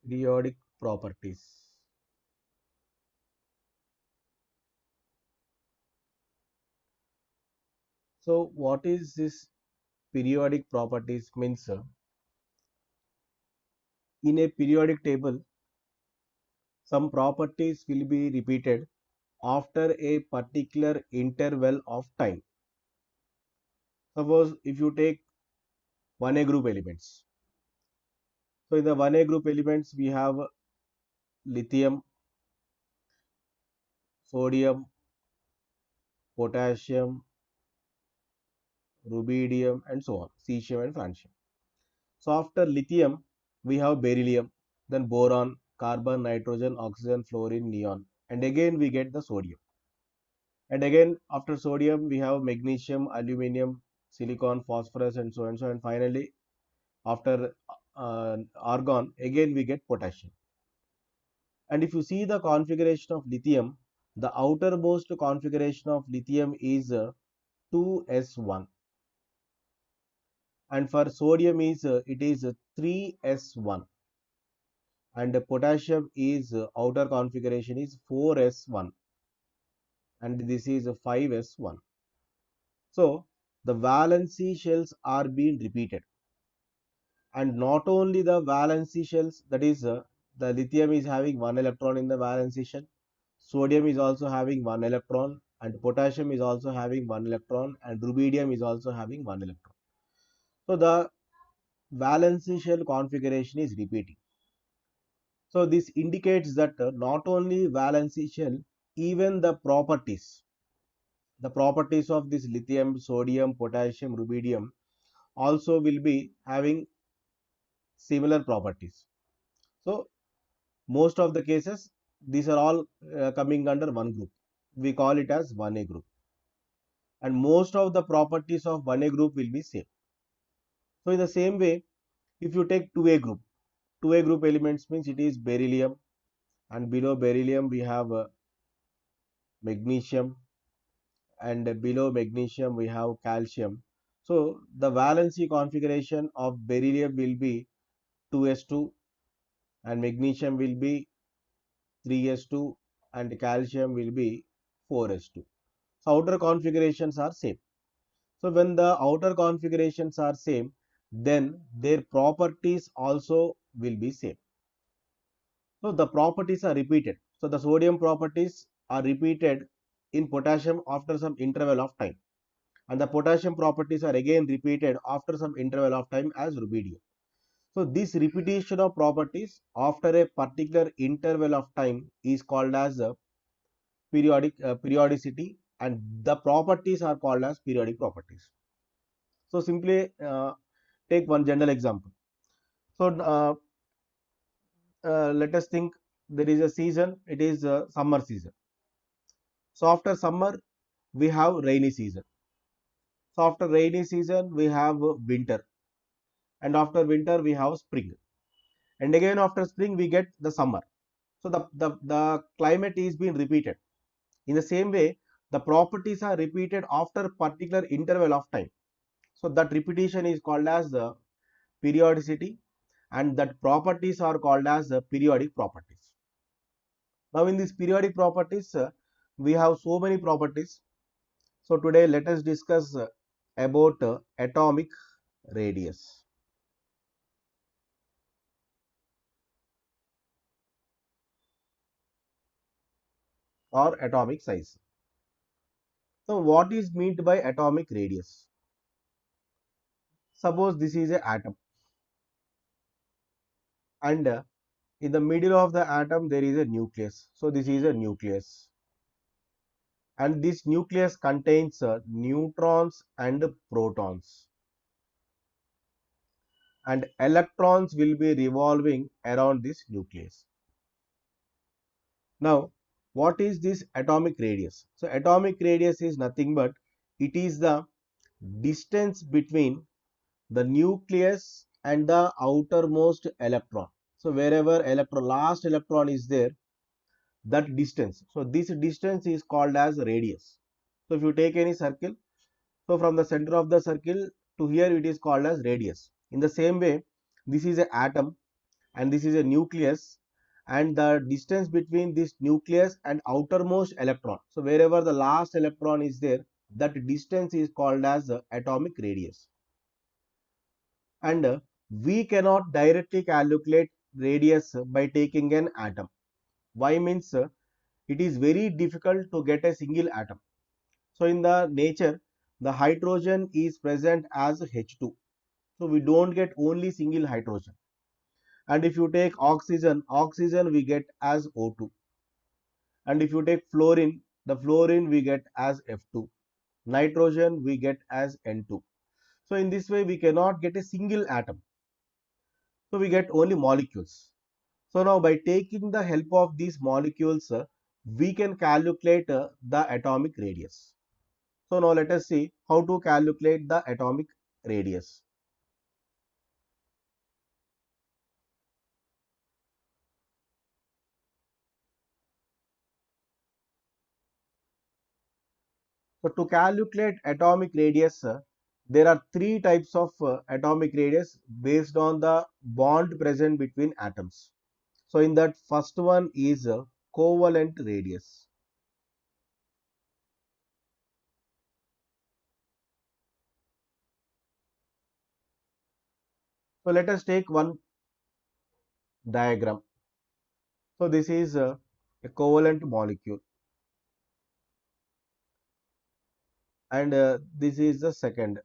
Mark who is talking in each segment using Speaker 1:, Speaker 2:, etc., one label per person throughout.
Speaker 1: Periodic properties. So what is this periodic properties means? In a periodic table, some properties will be repeated after a particular interval of time. Suppose if you take 1A group elements. So in the 1A group elements, we have lithium, sodium, potassium, rubidium, and so on, cesium and francium. So after lithium, we have beryllium, then boron, carbon, nitrogen, oxygen, fluorine, neon, and again we get the sodium. And again after sodium, we have magnesium, aluminium, silicon, phosphorus, and so on. And so and finally, after argon, again we get potassium. And if you see the configuration of lithium, the outermost configuration of lithium is 2s1, and for sodium is it is 3s1, and potassium is outer configuration is 4s1, and this is 5s1. So the valency shells are being repeated, and not only the valency shells, that is the lithium is having one electron in the valency shell, sodium is also having one electron, and potassium is also having one electron, and rubidium is also having one electron. So the valency shell configuration is repeating. So this indicates that not only valency shell, even the properties of this lithium, sodium, potassium, rubidium also will be having similar properties. So most of the cases, these are all coming under one group. We call it as 1A group, and most of the properties of 1A group will be same. So in the same way, if you take 2A group, 2A group elements means it is beryllium, and below beryllium we have magnesium, and below magnesium we have calcium. So the valency configuration of beryllium will be 2s2, and magnesium will be 3s2, and calcium will be 4s2. So outer configurations are same. So when the outer configurations are same, then their properties also will be same. So the properties are repeated. So the sodium properties are repeated in potassium after some interval of time, and the potassium properties are again repeated after some interval of time as rubidium. So this repetition of properties after a particular interval of time is called as a periodicity, and the properties are called as periodic properties. So simply take one general example. So let us think there is a season, it is a summer season. So after summer we have rainy season. So after rainy season we have winter, and after winter we have spring, and again after spring we get the summer. So the climate is being repeated. In the same way, the properties are repeated after particular interval of time. So that repetition is called as the periodicity, and that properties are called as the periodic properties. Now in these periodic properties, we have so many properties. So today let us discuss about atomic radius or atomic size. So what is meant by atomic radius? Suppose this is an atom, and in the middle of the atom there is a nucleus. So this is a nucleus, and this nucleus contains neutrons and protons, and electrons will be revolving around this nucleus. Now what is this atomic radius? So atomic radius is nothing but it is the distance between the nucleus and the outermost electron. So wherever electron, last electron is there, that distance. So this distance is called as radius. So if you take any circle, so from the center of the circle to here it is called as radius. In the same way, this is an atom, and this is a nucleus, and the distance between this nucleus and outermost electron. So wherever the last electron is there, that distance is called as the atomic radius. And we cannot directly calculate radius by taking an atom. Why means it is very difficult to get a single atom. So in the nature, the hydrogen is present as H2. So we don't get only single hydrogen. And if you take oxygen, oxygen we get as O2. And if you take fluorine, the fluorine we get as F2. Nitrogen we get as N2. So in this way we cannot get a single atom. So we get only molecules. So now by taking the help of these molecules, we can calculate the atomic radius. So now let us see how to calculate the atomic radius. So to calculate atomic radius, there are three types of atomic radius based on the bond present between atoms. So in that first one is covalent radius. So let us take one diagram. So this is a covalent molecule, and this is the second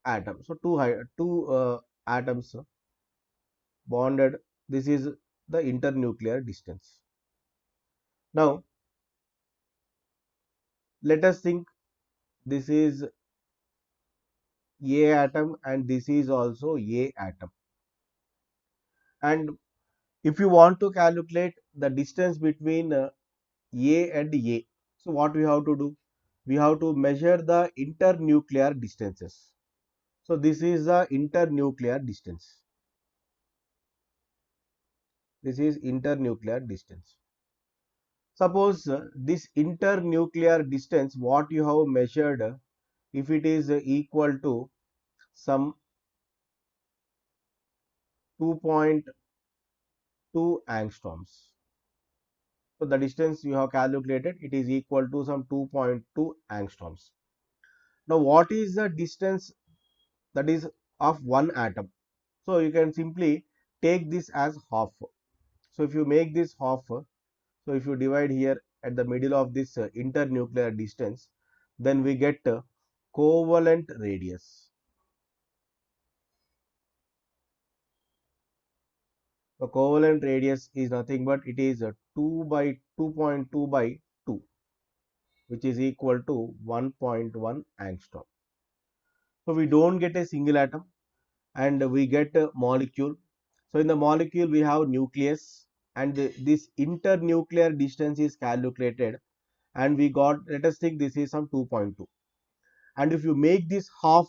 Speaker 1: atom. So two atoms bonded. This is the internuclear distance. Now let us think, this is A atom and this is also A atom. And if you want to calculate the distance between A and A, so what we have to do? We have to measure the internuclear distances. So this is the internuclear distance. This is internuclear distance. Suppose this internuclear distance what you have measured, if it is equal to some 2.2 angstroms. So the distance you have calculated, it is equal to some 2.2 angstroms. Now what is the distance that is of one atom? So you can simply take this as half. So if you make this half, so if you divide here at the middle of this internuclear distance, then we get covalent radius. The covalent radius is nothing but it is 2 by 2.2 by 2, which is equal to 1.1 angstrom. So we don't get a single atom and we get a molecule. So in the molecule we have nucleus, and this internuclear distance is calculated, and we got, let us think this is some 2.2, and if you make this half,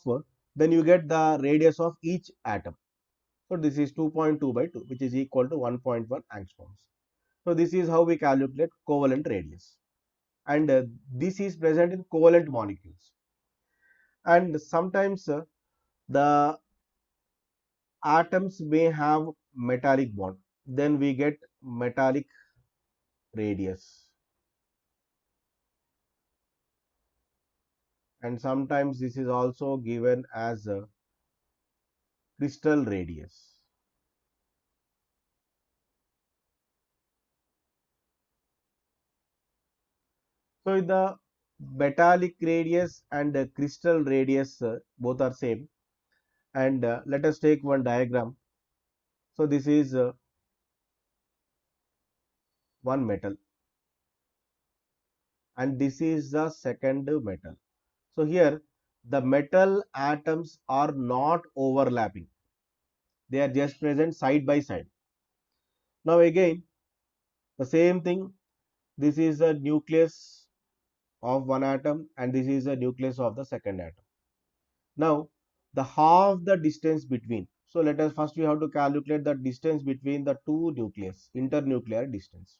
Speaker 1: then you get the radius of each atom. So this is 2.2 by 2, which is equal to 1.1 angstroms. So this is how we calculate covalent radius, and this is present in covalent molecules. And sometimes the atoms may have metallic bond, then we get metallic radius. And sometimes this is also given as a crystal radius. So the metallic radius and the crystal radius both are same. And let us take one diagram. So this is one metal, and this is the second metal. So here the metal atoms are not overlapping, they are just present side by side. Now again the same thing, this is the nucleus of one atom and this is the nucleus of the second atom. Now the half the distance between, so let us first we have to calculate the distance between the two nucleus, internuclear distance.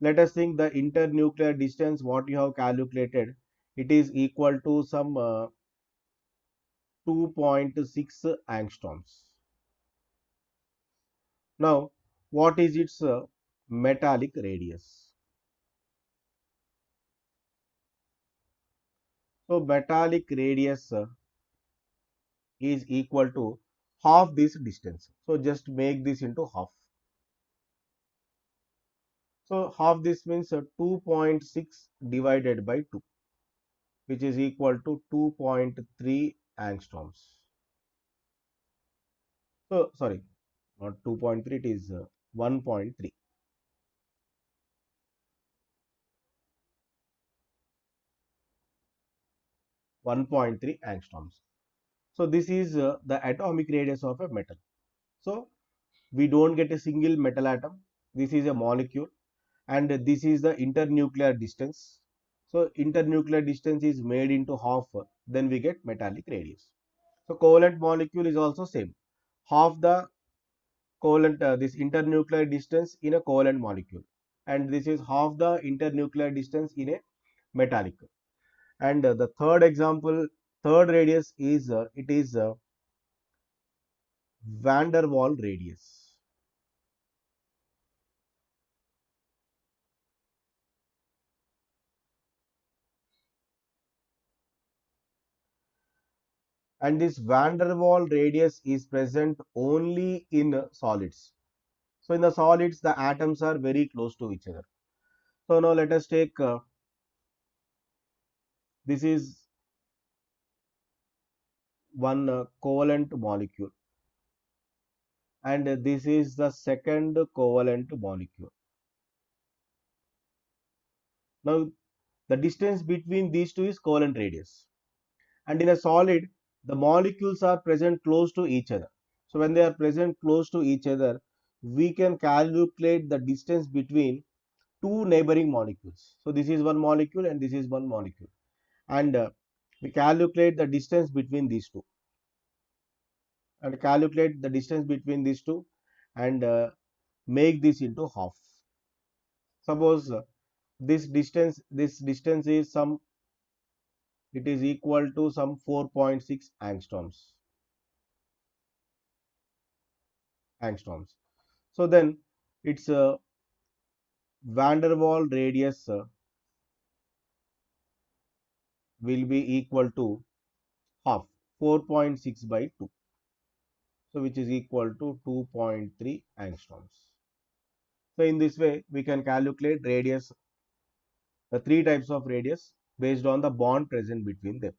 Speaker 1: Let us think the internuclear distance what you have calculated, it is equal to some 2.6 angstroms. Now, what is its metallic radius? So, metallic radius is equal to half this distance. So, just make this into half. So, half this means 2.6 divided by 2, which is equal to 2.3 angstroms. So, sorry, not 2.3, it is 1.3. 1.3 angstroms. So, this is the atomic radius of a metal. So, we don't get a single metal atom. This is a molecule, and this is the internuclear distance. So, internuclear distance is made into half, then we get metallic radius. So, covalent molecule is also same. Half the covalent, this internuclear distance in a covalent molecule, and this is half the internuclear distance in a metallic. And the third example, third radius is it is van der Waal radius. And this van der Waal radius is present only in solids. So, in the solids, the atoms are very close to each other. So, now let us take this is one covalent molecule, and this is the second covalent molecule. Now, the distance between these two is covalent radius, and in a solid, the molecules are present close to each other. So, when they are present close to each other, we can calculate the distance between two neighboring molecules. So, this is one molecule and this is one molecule, and we calculate the distance between these two, and calculate the distance between these two, and make this into half. Suppose this distance is some, it is equal to some 4.6 angstroms. So, then its van der Waal radius will be equal to half, 4.6 by 2. So, which is equal to 2.3 angstroms. So, in this way, we can calculate radius, the three types of radius based on the bond present between them.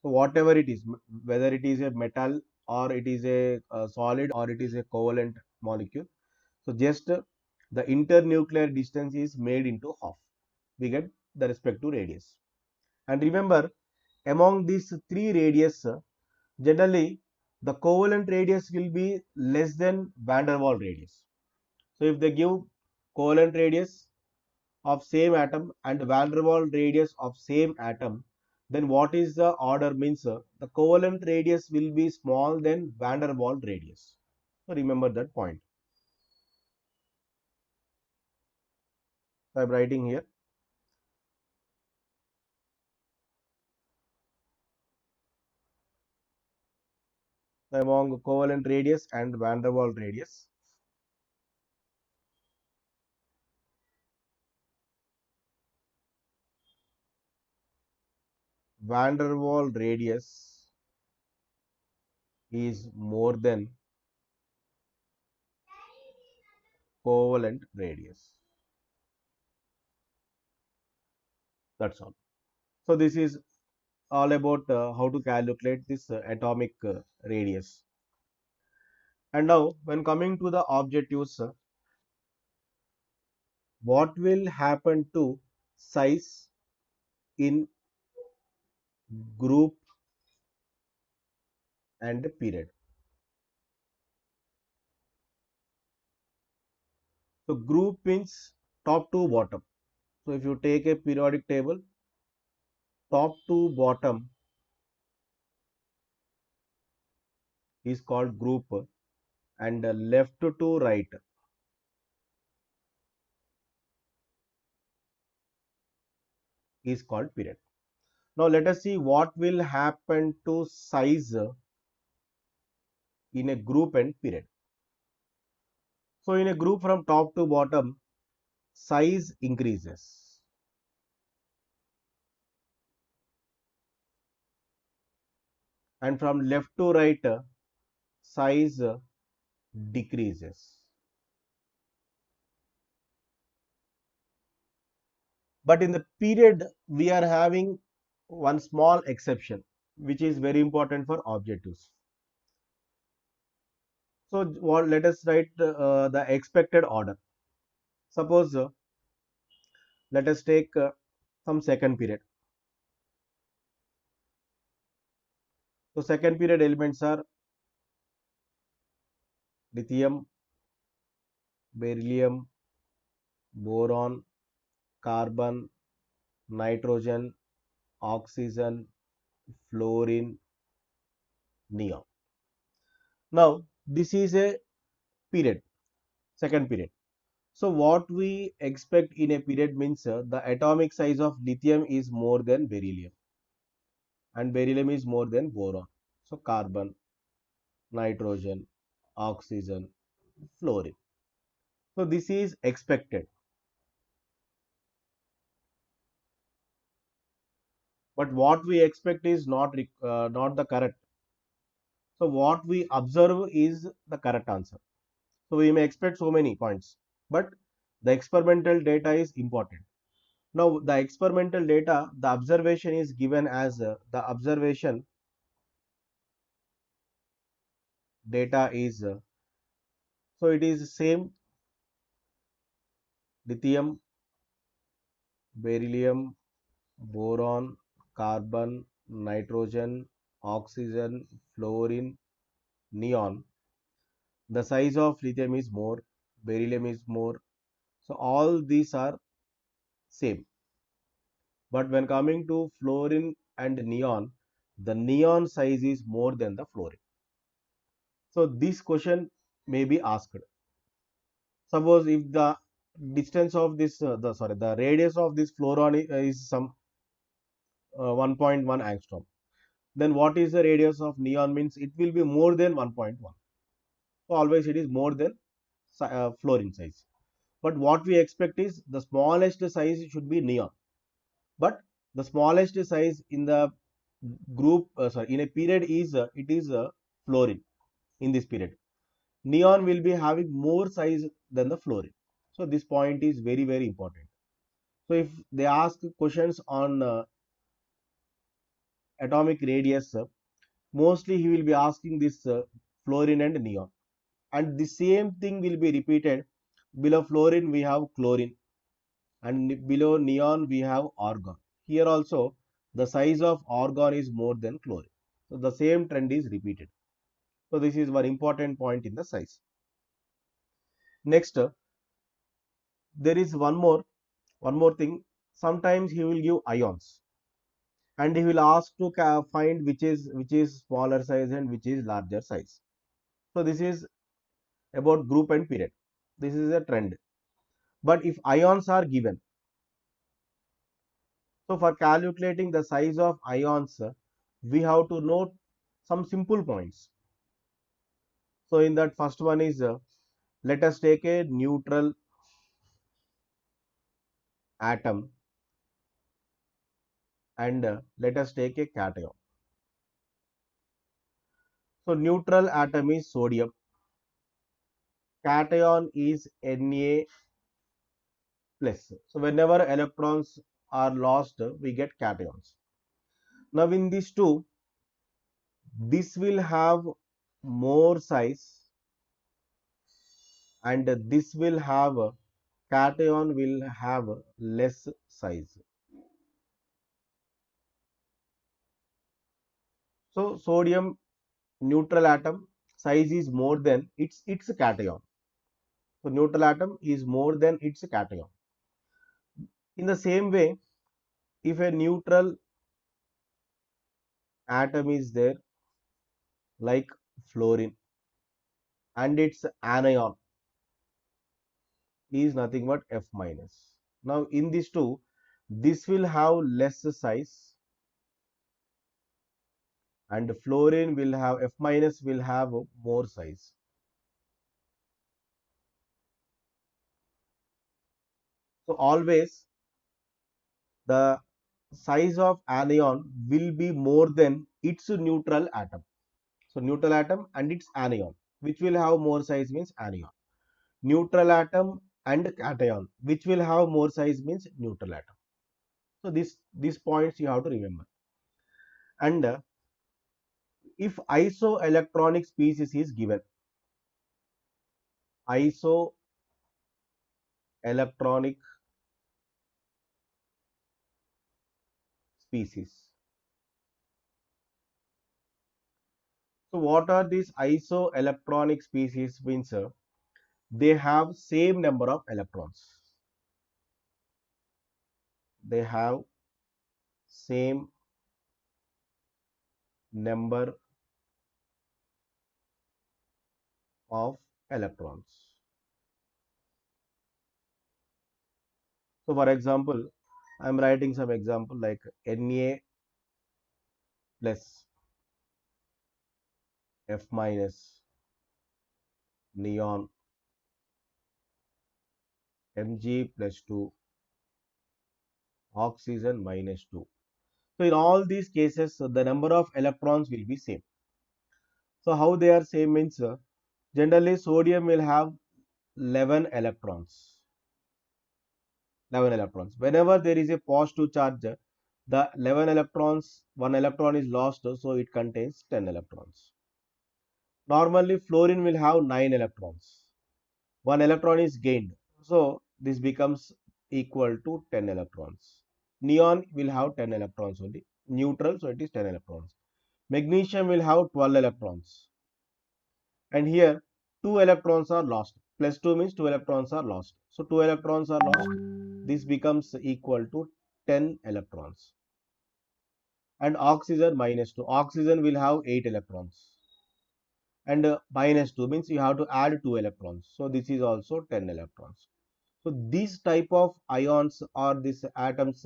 Speaker 1: So, whatever it is, whether it is a metal or it is a solid or it is a covalent molecule. So, just the internuclear distance is made into half. We get the respective radius. And remember, among these three radius, generally the covalent radius will be less than van der Waal radius. So, if they give covalent radius of same atom and van der Waal radius of same atom, then what is the order means the covalent radius will be small than van der Waal radius. So, remember that point. So, I am writing here among covalent radius and van der Waal radius. Van der Waal radius is more than covalent radius. That's all. So, this is all about how to calculate this atomic radius. And now, when coming to the objectives, what will happen to size in group and period? So, group means top to bottom. So, if you take a periodic table, top to bottom is called group, and left to right is called period. Now, let us see what will happen to size in a group and period. So in a group from top to bottom, size increases. And from left to right, size decreases. But in the period, we are having one small exception, which is very important for objectives. So what, let us write the expected order. Suppose let us take some second period. So second period elements are lithium, beryllium, boron, carbon, nitrogen, oxygen, fluorine, neon. Now this is a period, second period. So what we expect in a period means the atomic size of lithium is more than beryllium and beryllium is more than boron. So carbon, nitrogen, oxygen, fluorine. So this is expected. But what we expect is not the correct. So what we observe is the correct answer. So we may expect so many points, but the experimental data is important. Now the experimental data, the observation is given as the observation data is so it is same lithium, beryllium, boron, carbon, nitrogen, oxygen, fluorine, neon. The size of lithium is more, beryllium is more. So all these are same. But when coming to fluorine and neon, the neon size is more than the fluorine. So this question may be asked. Suppose if the distance of this, the radius of this fluorine is some 1.1 angstrom. Then what is the radius of neon means it will be more than 1.1. So always it is more than fluorine size. But what we expect is the smallest size should be neon. But the smallest size in the group, in a period is it is fluorine in this period. Neon will be having more size than the fluorine. So this point is very very important. So if they ask questions on atomic radius, mostly he will be asking this fluorine and neon. And the same thing will be repeated. Below fluorine we have chlorine and below neon we have argon. Here also the size of argon is more than chlorine. So the same trend is repeated. So this is one important point in the size. Next, there is one more thing. Sometimes he will give ions and he will ask to find which is smaller size and which is larger size. So this is about group and period. This is a trend. But if ions are given, so for calculating the size of ions, we have to note some simple points. So in that first one is let us take a neutral atom and let us take a cation. So neutral atom is sodium, cation is Na plus. So whenever electrons are lost, we get cations. Now in these two, this will have more size and this will have cation will have less size. So sodium neutral atom size is more than its cation. So neutral atom is more than its cation. In the same way, if a neutral atom is there like fluorine and its anion is nothing but F minus. Now in these two, this will have less size and fluorine will have F minus will have more size. So always the size of anion will be more than its neutral atom. So neutral atom and its anion, which will have more size means anion. Neutral atom and cation, which will have more size means neutral atom. So these points you have to remember. And if isoelectronic species is given, isoelectronic species. So what are these isoelectronic species means? They have same number of electrons. They have same number of electrons. So for example, I am writing some example like Na plus F minus neon Mg plus 2 oxygen minus 2. So in all these cases, the number of electrons will be same. So how they are same means generally sodium will have 11 electrons. 11 electrons. Whenever there is a positive charge, the 11 electrons, one electron is lost, so it contains 10 electrons. Normally fluorine will have 9 electrons. One electron is gained. So this becomes equal to 10 electrons. Neon will have 10 electrons only. Neutral, so it is 10 electrons. Magnesium will have 12 electrons. And here 2 electrons are lost. Plus 2 means 2 electrons are lost. So 2 electrons are lost. This becomes equal to 10 electrons. And oxygen minus 2. Oxygen will have 8 electrons. And minus 2 means you have to add 2 electrons. So this is also 10 electrons. So these type of ions or these atoms,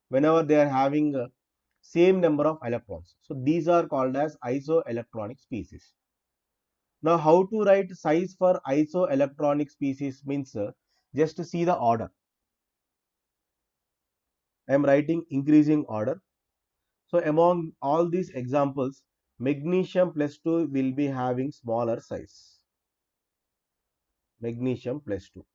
Speaker 1: whenever they are having same number of electrons. So these are called as isoelectronic species. Now how to write size for isoelectronic species means just see the order. I am writing increasing order. So among all these examples, magnesium plus 2 will be having smaller size. Magnesium plus 2.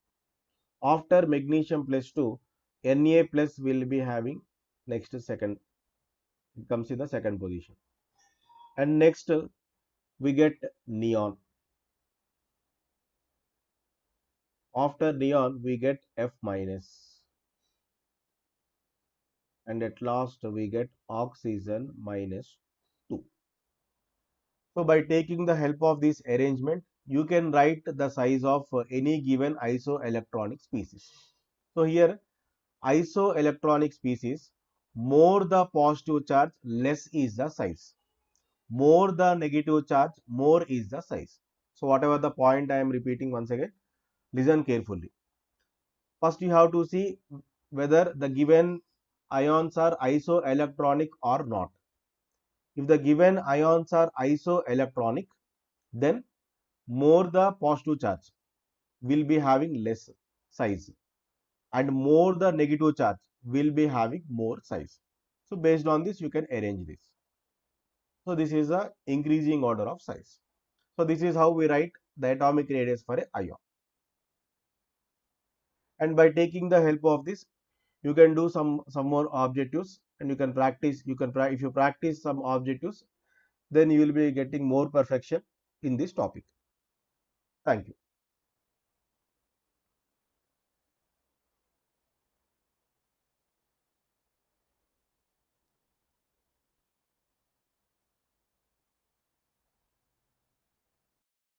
Speaker 1: After magnesium plus 2, Na plus will be having next second, it comes in the second position. And next we get neon. After neon we get F minus. And at last we get oxygen minus 2. So by taking the help of this arrangement, you can write the size of any given isoelectronic species. So here isoelectronic species, more the positive charge, less is the size. More the negative charge, more is the size. So whatever the point I am repeating once again, listen carefully. First you have to see whether the given ions are isoelectronic or not. If the given ions are isoelectronic, then more the positive charge will be having less size and more the negative charge will be having more size. So based on this you can arrange this. So this is a increasing order of size. So this is how we write the atomic radius for a ion. And by taking the help of this, you can do some more objectives and you can practice. If you practice some objectives, then you will be getting more perfection in this topic. Thank you.